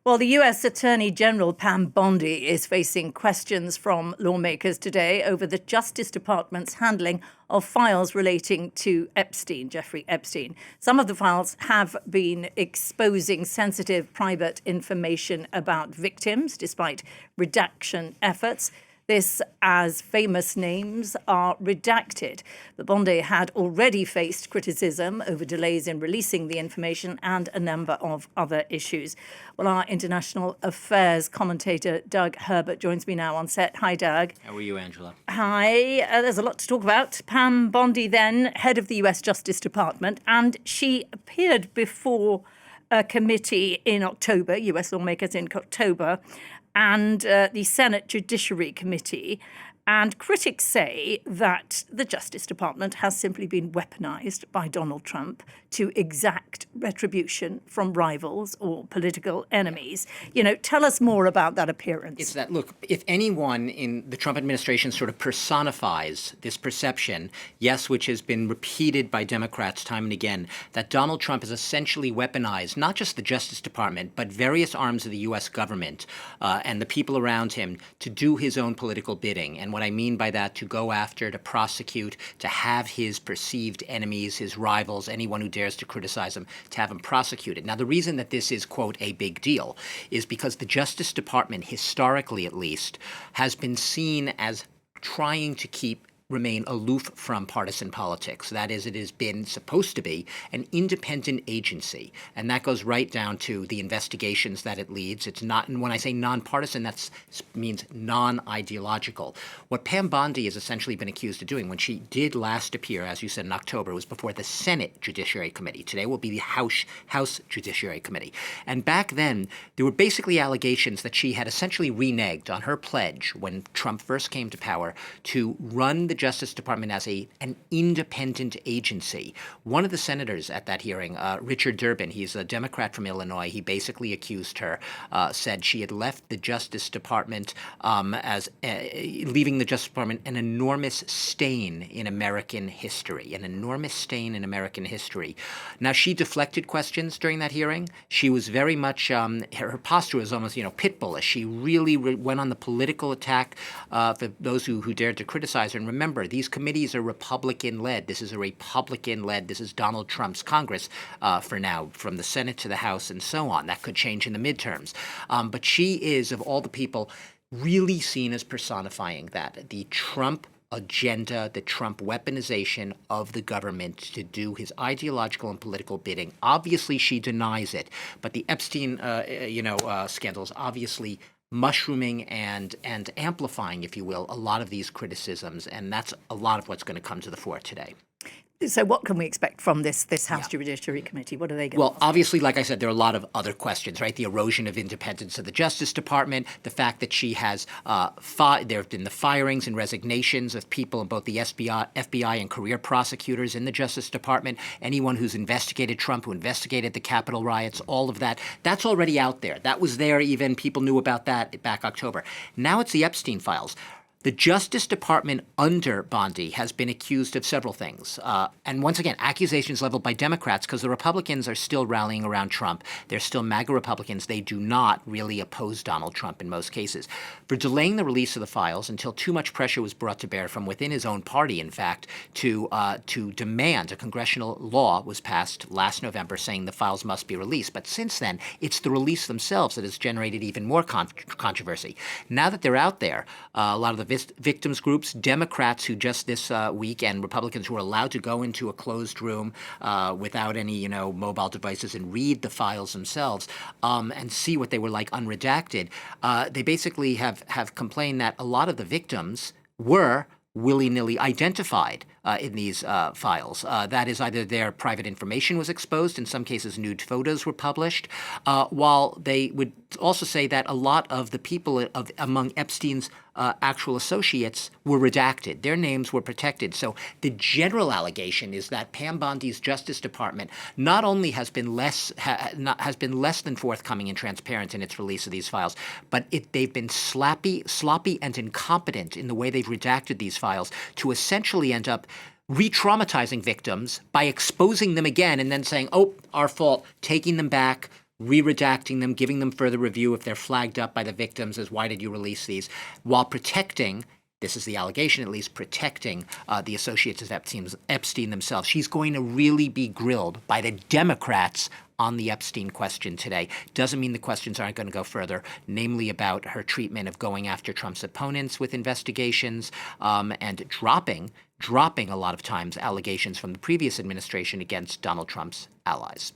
Well, the U.S. Attorney General Pam Bondi is facing questions from lawmakers today over the Justice Department's handling of files relating to Epstein, Jeffrey Epstein. Some of the files have been exposing sensitive private information about victims, despite redaction efforts. This as famous names are redacted. But Bondi had already faced criticism over delays in releasing the information and a number of other issues. Well, our international affairs commentator, Doug Herbert, joins me now on set. Hi, Doug. How are you, Angela? Hi. There's a lot to talk about. Pam Bondi, then, head of the U.S. Justice Department, and she appeared before a committee in October, U.S. lawmakers in October, and the Senate Judiciary Committee. And critics say that the Justice Department has simply been weaponized by Donald Trump to exact retribution from rivals or political enemies. You know, tell us more about that appearance. It's that, look, if anyone in the Trump administration sort of personifies this perception, yes, which has been repeated by Democrats time and again, that Donald Trump has essentially weaponized not just the Justice Department, but various arms of the U.S. government and the people around him to do his own political bidding. And what I mean by that, to go after, to prosecute, to have his perceived enemies, his rivals, anyone who dares to criticize him, to have him prosecuted. Now, the reason that this is, quote, a big deal is because the Justice Department, historically at least, has been seen as trying to remain aloof from partisan politics. That is, it has been supposed to be an independent agency. And that goes right down to the investigations that it leads. It's not, and when I say nonpartisan, that means non-ideological. What Pam Bondi has essentially been accused of doing, when she did last appear, as you said, in October, was before the Senate Judiciary Committee. Today will be the House Judiciary Committee. And back then, there were basically allegations that she had essentially reneged on her pledge when Trump first came to power to run the Justice Department as an independent agency. One of the senators at that hearing, Richard Durbin, he's a Democrat from Illinois, he basically accused her, said she had left the Justice Department leaving the Justice Department an enormous stain in American history, Now, she deflected questions during that hearing. She was very much, her posture was almost, pit bullish. She really went on the political attack for those who dared to criticize her. And remember, these committees are Republican-led. This is Donald Trump's Congress for now, from the Senate to the House and so on. That could change in the midterms. But she is, of all the people, really seen as personifying that. The Trump agenda, the Trump weaponization of the government to do his ideological and political bidding. Obviously, she denies it. But the Epstein, scandals obviously mushrooming and amplifying, if you will, a lot of these criticisms. And that's a lot of what's going to come to the fore today. So what can we expect from this House Judiciary Committee? What are they going to ask? Obviously, like I said, there are a lot of other questions, right? The erosion of independence of the Justice Department, the fact that she has there have been the firings and resignations of people in both the FBI and career prosecutors in the Justice Department, anyone who's investigated Trump, who investigated the Capitol riots, all of that. That's already out there. That was there even. People knew about that back October. Now it's the Epstein files. The Justice Department under Bondi has been accused of several things. And once again, accusations leveled by Democrats because the Republicans are still rallying around Trump. They're still MAGA Republicans. They do not really oppose Donald Trump in most cases. For delaying the release of the files until too much pressure was brought to bear from within his own party, in fact, to demand a congressional law was passed last November saying the files must be released. But since then, it's the release themselves that has generated even more controversy. Now that they're out there, a lot of the victims groups, Democrats who just this week, and Republicans who are allowed to go into a closed room without any, mobile devices and read the files themselves and see what they were like unredacted. They basically have complained that a lot of the victims were willy-nilly identified in these files. That is, either their private information was exposed, in some cases nude photos were published, while they would also say that a lot of the people among Epstein's actual associates were redacted. Their names were protected. So the general allegation is that Pam Bondi's Justice Department not only has been less than forthcoming and transparent in its release of these files, but they've been sloppy and incompetent in the way they've redacted these files to essentially end up re-traumatizing victims by exposing them again and then saying, oh, our fault, taking them back, re-redacting them, giving them further review if they're flagged up by the victims as why did you release these, while protecting, this is the allegation at least, protecting the associates of Epstein themselves. She's going to really be grilled by the Democrats on the Epstein question today. Doesn't mean the questions aren't going to go further, namely about her treatment of going after Trump's opponents with investigations and dropping a lot of times allegations from the previous administration against Donald Trump's allies.